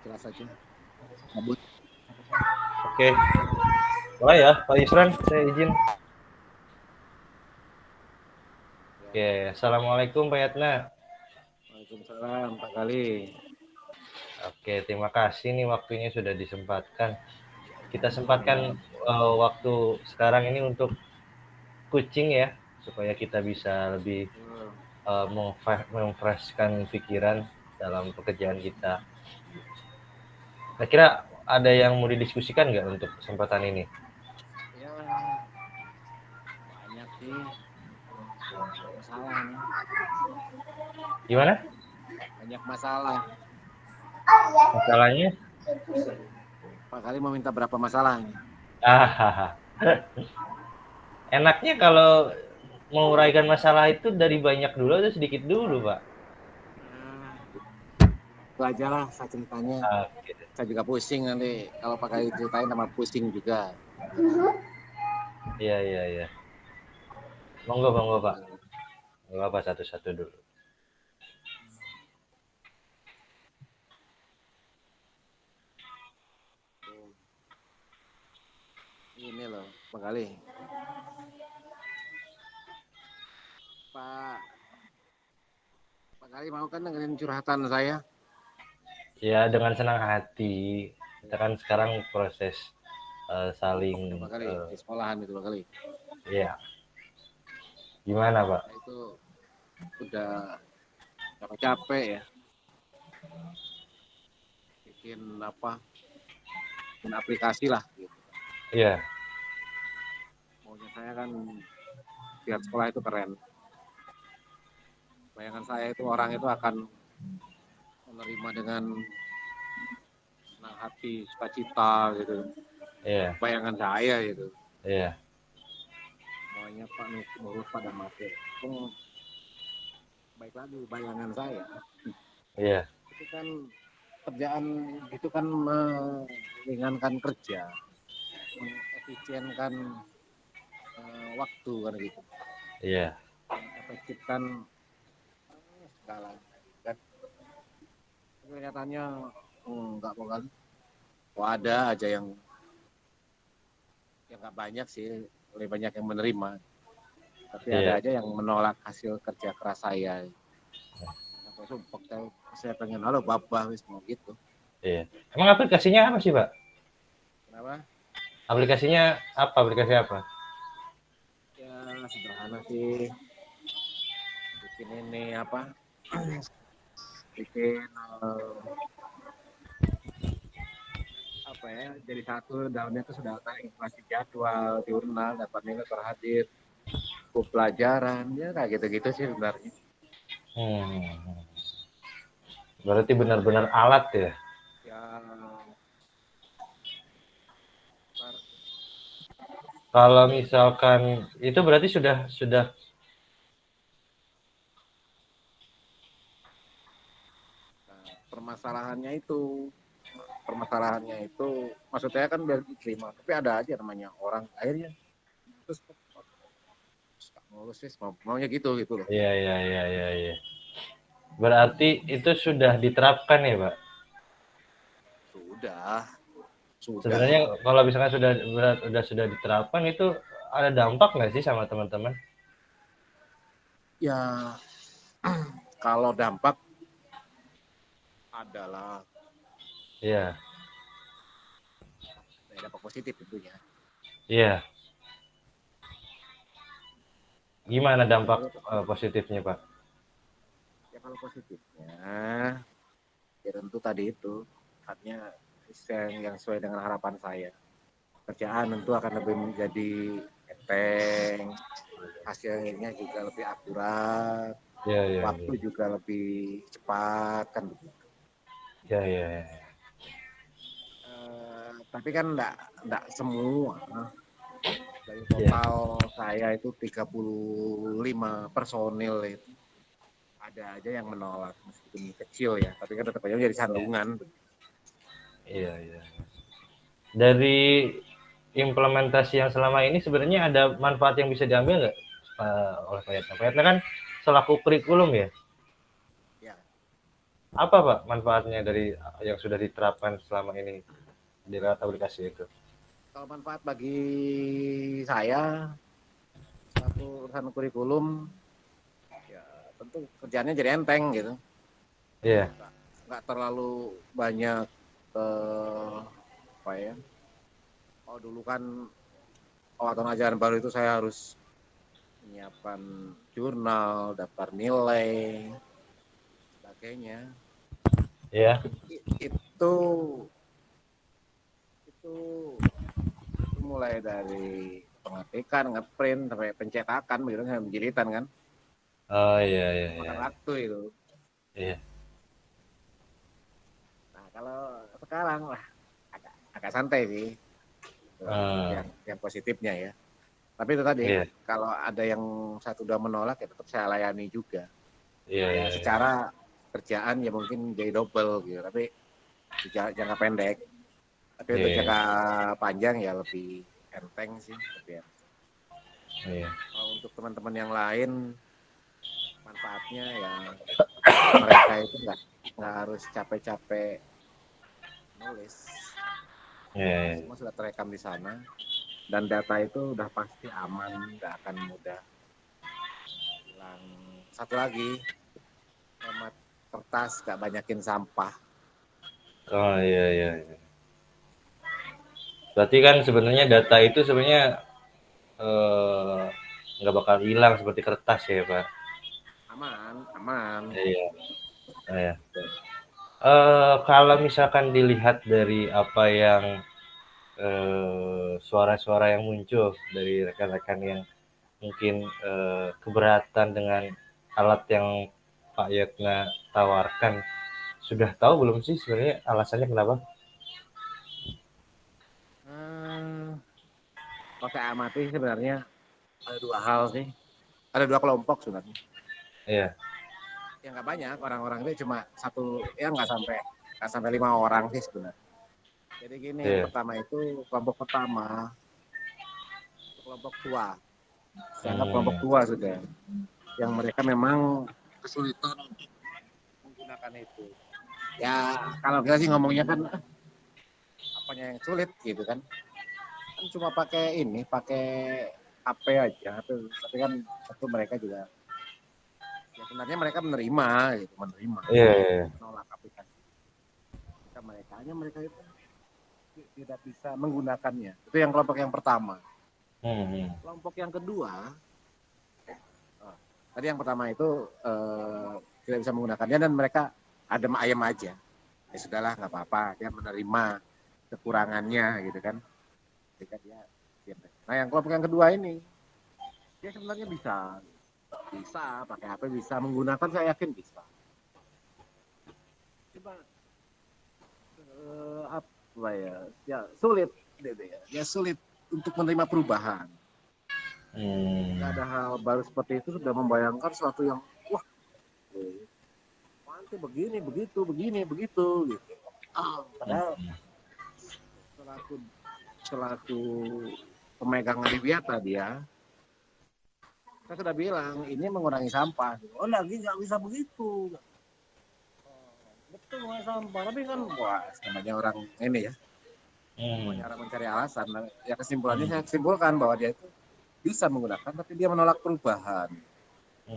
Jelas aja. Kabut. Oke. Mulai ya, Pak Yusran, saya izin. Oke, Assalamualaikum Pak Yatna. Waalaikumsalam Pak Kali. Oke, terima kasih nih waktunya sudah disempatkan. Kita sempatkan waktu sekarang ini untuk coaching ya, supaya kita bisa lebih memfreshkan pikiran dalam pekerjaan kita. Kira-kira ada yang mau didiskusikan nggak untuk kesempatan ini? Ya, banyak sih masalah nih. Gimana? Banyak masalah. Masalahnya? Pak Kali mau minta berapa masalah nih? Enaknya kalau menguraikan masalah itu dari banyak dulu atau sedikit dulu, Pak? Itu aja lah saya ceritanya. Oke. Saya juga pusing nanti kalau Pak Kali ceritain sama pusing juga. Iya, iya, iya. Monggo, monggo, Pak. Nggak apa satu-satu dulu. Ini loh Pak Kali. Pak Kali mau kan dengerin curhatan saya? Ya, dengan senang hati. Kita kan sekarang proses saling Pak Kali di sekolahan itu Pak Kali. ya. Gimana, Pak? Saya itu udah capek ya bikin aplikasi lah gitu. Iya. Maunya saya kan biar sekolah itu keren. Bayangan saya itu orang itu akan menerima dengan senang hati, sukacita gitu. Iya. Bayangan saya gitu. Iya. Maunya Pak nurut pada mati. Baik lagi bayangan saya. Iya. Itu kan kerjaan itu kan meringankan kerja, mengefisienkan waktu kan gitu. Iya. Mengefektifkan segala kan. Kelihatannya enggak mau kali. Oh, ada aja yang nggak banyak sih, lebih banyak yang menerima. Tapi Iya. ada aja yang menolak hasil kerja keras saya. Sampai sumpah saya pengen halo bapak wis mau gitu. Iya. Emang aplikasinya apa sih, Pak? Kenapa? Aplikasinya apa? Aplikasi apa? Ya sederhana sih. Bikin ini bikin apa ya, jadi satu dalamnya itu sudah informasi jadwal jurnal dapat nilai terhadir pelajaran ya kayak gitu-gitu sih sebenarnya. Berarti benar-benar alat ya? Ya Kalau misalkan itu berarti sudah permasalahannya itu maksudnya kan biar diterima, tapi ada aja namanya orang akhirnya terus ngurus sih maunya gitu loh. Iya, iya, iya, iya, iya. Berarti itu sudah diterapkan ya, Pak? Sudah. Sebenarnya kalau misalkan sudah diterapkan itu ada dampak nggak sih sama teman-teman? Ya kalau dampak adalah Iya. dampak positif tentunya. Iya. Gimana dampak positifnya, Pak? Ya kalau positifnya ya tentu tadi itu artinya yang sesuai dengan harapan saya. Kerjaan tentu akan lebih menjadi enteng, hasilnya juga lebih akurat, Ya, waktu juga lebih cepat kan begitu. Ya. Tapi kan enggak semua. Dari total saya itu 35 personil itu ada aja yang menolak meskipun kecil ya, tapi kan tetap aja jadi sandungan. Iya. Dari implementasi yang selama ini sebenarnya ada manfaat yang bisa diambil nggak oleh Pak Yatna? Pak Yatna kan selaku kurikulum ya? Ya. Apa Pak manfaatnya dari yang sudah diterapkan selama ini di lewat aplikasi itu? Kalau manfaat bagi saya selaku urusan kurikulum, ya tentu kerjaannya jadi enteng gitu. Iya, Nggak, nggak terlalu banyak apa ya. Oh dulu kan tahun ajaran baru itu saya harus menyiapkan jurnal, daftar nilai, sebagainya. iya, Itu itu mulai dari pengetikan, ngeprint sampai pencetakan begitu sampai penjilitan kan. oh iya, iya, iya, Makan waktu itu. iya, Nah, kalau sekarang lah agak santai sih. Itu eh, yang positifnya ya. Tapi itu tadi iya, kalau ada yang satu udah menolak ya tetap saya layani juga. iya, Ya iya, iya, secara kerjaan ya mungkin jadi double gitu, tapi jangka pendek. Tapi iya, untuk iya, jangka panjang ya lebih enteng sih. Lebih enteng. iya. Kalau untuk teman-teman yang lain manfaatnya ya mereka itu nggak harus capek-capek nulis. Iya, iya. Semua sudah terekam di sana dan data itu udah pasti aman, nggak akan mudah hilang. Satu lagi, hemat kertas, nggak banyakin sampah. Oh iya, iya, iya. Berarti kan sebenarnya data itu sebenarnya eh, nggak bakal hilang seperti kertas ya Pak. Aman, aman. Iya, iya. Kalau misalkan dilihat dari apa yang suara-suara yang muncul dari rekan-rekan yang mungkin keberatan dengan alat yang Pak Yatna tawarkan, sudah tahu belum sih sebenarnya alasannya kenapa? Hmm, kalau saya amati sebenarnya ada dua hal sih. Ada dua kelompok sebenarnya. Iya, Yang nggak banyak, orang-orang itu cuma satu, ya nggak sampai 5 orang sih sebenarnya. Jadi gini, yang iya. pertama itu kelompok pertama, kelompok tua. Saya anggap kelompok Hmm, tua sudah. Yang mereka memang kesulitan untuk menggunakan itu. Ya kalau kita sih ngomongnya kan apanya yang sulit gitu kan. Kan cuma pakai ini, pakai HP aja. Tapi kan tentu mereka juga, ya sebenarnya mereka menerima gitu, menerima. iya, iya, iya. Menolak aplikasi. Mereka itu tidak bisa menggunakannya. Itu yang kelompok yang pertama. Hmm, hmm. Kelompok yang kedua, tadi yang pertama itu tidak bisa menggunakannya dan mereka adem ayam aja. Ya sudahlah nggak apa-apa, dia menerima kekurangannya gitu kan. Nah yang kelompok yang kedua ini, dia sebenarnya bisa bisa pakai HP, bisa menggunakan, saya yakin bisa. Coba apa ya sulit gitu ya. Ya sulit untuk menerima perubahan. Ketika Hmm, ada hal baru seperti itu sudah membayangkan sesuatu yang wah, nanti begini, begitu, begini, begitu gitu. Padahal selaku selaku pemegang Adiwiata dia, saya sudah bilang ini mengurangi sampah. Oh lagi nggak bisa begitu. Betul mengurangi sampah, tapi kan wah namanya orang ini ya, hmm, namanya orang mencari alasan. Ya kesimpulannya hmm, saya simpulkan bahwa dia itu bisa menggunakan, tapi dia menolak perubahan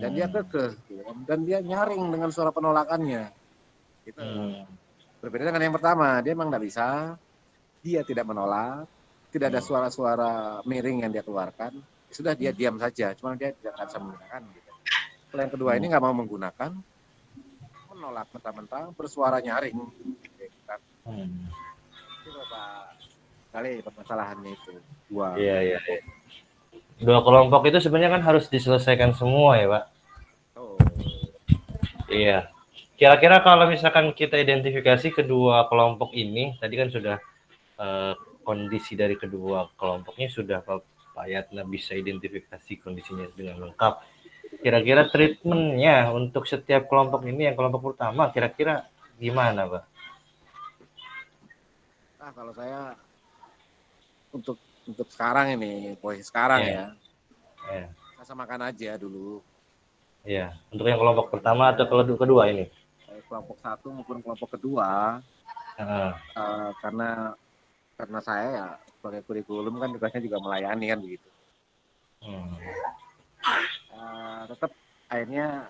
dan dia hmm, kekeh gitu kan. Dan dia nyaring dengan suara penolakannya. Itu hmm, berbeda dengan yang pertama, dia memang nggak bisa, dia tidak menolak, tidak ada hmm, suara-suara miring yang dia keluarkan, sudah dia diam saja, cuma dia tidak bisa menggunakan. Gitu. Kalau yang kedua ini hmm, nggak mau menggunakan, menolak mentah-mentah, bersuara nyaring. Gitu kan. hmm. Itu berapa kali permasalahannya itu, dua Iya, iya, kelompok. iya. Dua kelompok itu sebenarnya kan harus diselesaikan semua ya, Pak. Oh, Iya. Kira-kira kalau misalkan kita identifikasi kedua kelompok ini, tadi kan sudah eh, kondisi dari kedua kelompoknya sudah Pak Yatna bisa identifikasi kondisinya dengan lengkap. Kira-kira treatmentnya untuk setiap kelompok ini, yang kelompok pertama, kira-kira gimana, Pak? nah kalau saya untuk sekarang ini, posisi sekarang Iya, ya, iya, saya samakan aja dulu. iya. Untuk yang kelompok Samakan pertama aja. atau kedua ini? kelompok satu maupun kelompok kedua, Heeh. karena saya ya sebagai kurikulum kan tugasnya juga melayani kan begitu. Hmm. Tetap akhirnya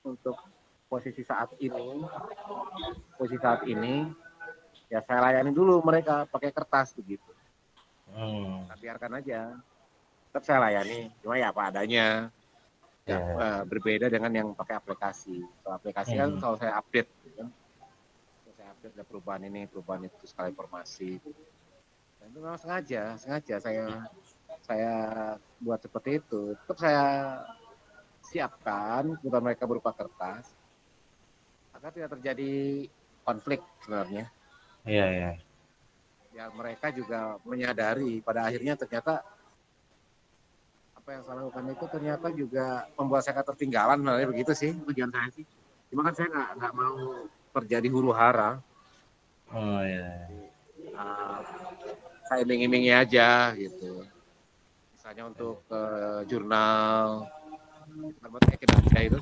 untuk posisi saat ini ya saya layani dulu mereka pakai kertas begitu. Nah, biarkan aja, tetap saya layani, cuma ya apa adanya. Ya, berbeda dengan yang pakai aplikasi. Kalau aplikasi kan selalu saya update, gitu kan. Saya update ada perubahan ini, perubahan itu, skala informasi. Dan itu memang sengaja saya buat seperti itu. Tetap saya siapkan kebutuhan mereka berupa kertas, agar tidak terjadi konflik sebenarnya. Iya, iya. Ya mereka juga menyadari pada akhirnya ternyata apa yang saya lakukan itu ternyata juga membuat saya ketertinggalan, begitu sih tujuan saya sih. Cuma kan saya nggak mau terjadi huru hara. Oh iya. Uh, saya iming-imingi aja gitu. Misalnya untuk jurnal, buat aja itu,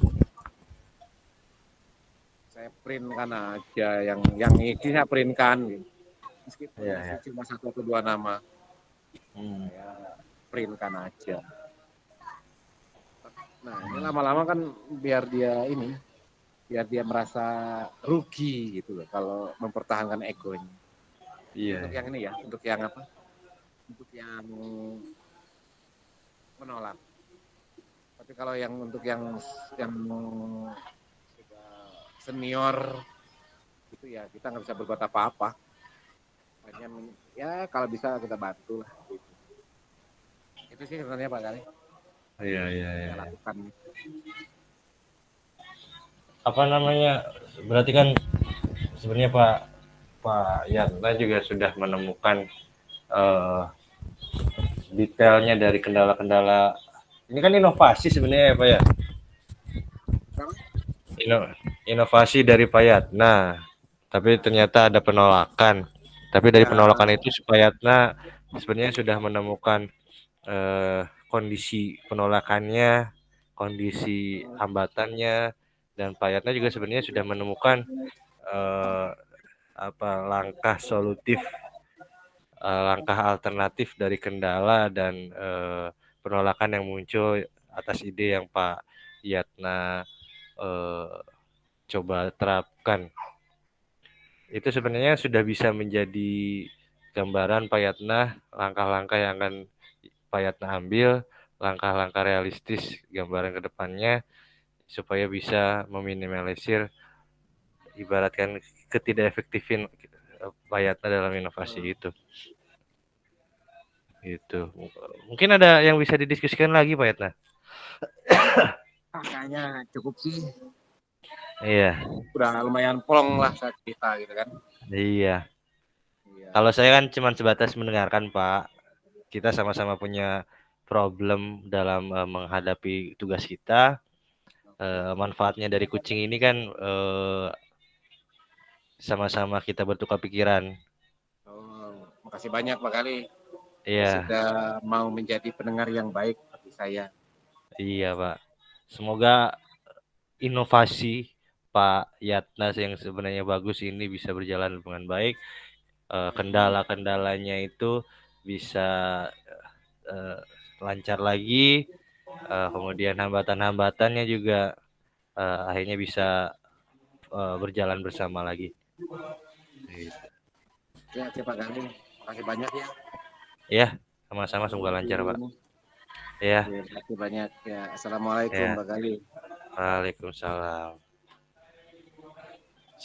saya printkan aja yang isi saya printkan, gitu. Meskipun isi cuma 1 atau 2 nama, saya printkan aja. Nah ini lama-lama kan biar dia merasa rugi gitu loh kalau mempertahankan egonya. Iya. Untuk yang ini ya, untuk yang apa? Untuk yang menolak. Tapi kalau untuk yang sudah senior itu ya kita nggak bisa berbuat apa-apa. Hanya ya kalau bisa kita bantu lah. Gitu. Itu sih sebenarnya Pak Kali. Iya. Saya lakukan. Apa namanya? Berarti kan sebenarnya Pak Yatna juga sudah menemukan detailnya dari kendala-kendala. Ini kan inovasi sebenarnya ya Pak ya. Inovasi dari Pak Yatna. Tapi ternyata ada penolakan. Tapi dari penolakan itu Pak Yatna sebenarnya sudah menemukan kondisi penolakannya, kondisi hambatannya, dan Pak Yatna juga sebenarnya sudah menemukan langkah solutif, langkah alternatif dari kendala dan penolakan yang muncul atas ide yang Pak Yatna coba terapkan. Itu sebenarnya sudah bisa menjadi gambaran Pak Yatna, langkah-langkah yang akan Pak Yatna ambil, langkah-langkah realistis gambaran ke depannya supaya bisa meminimalisir ibaratkan ketidakefektifin Pak Yatna dalam inovasi itu. Gitu. Mungkin ada yang bisa didiskusikan lagi Pak Yatna? Kayaknya cukup sih. Iya. Udah lumayan plong lah saat kita gitu kan. Iya. Kalau saya kan cuma sebatas mendengarkan Pak. Kita sama-sama punya problem dalam menghadapi tugas kita. Manfaatnya dari kucing ini kan sama-sama kita bertukar pikiran. Makasih banyak Pak Kali. Iya. Sudah mau menjadi pendengar yang baik bagi saya. Iya Pak. Semoga inovasi Pak Yatna yang sebenarnya bagus ini bisa berjalan dengan baik. Kendala-kendalanya itu bisa lancar lagi. Kemudian hambatan-hambatannya juga akhirnya bisa berjalan bersama lagi. Ya, Pak Kali. Makasih banyak ya. Ya, sama-sama semoga lancar Pak. Ya. Terima kasih banyak ya. Assalamualaikum Pak Kali. Waalaikumsalam.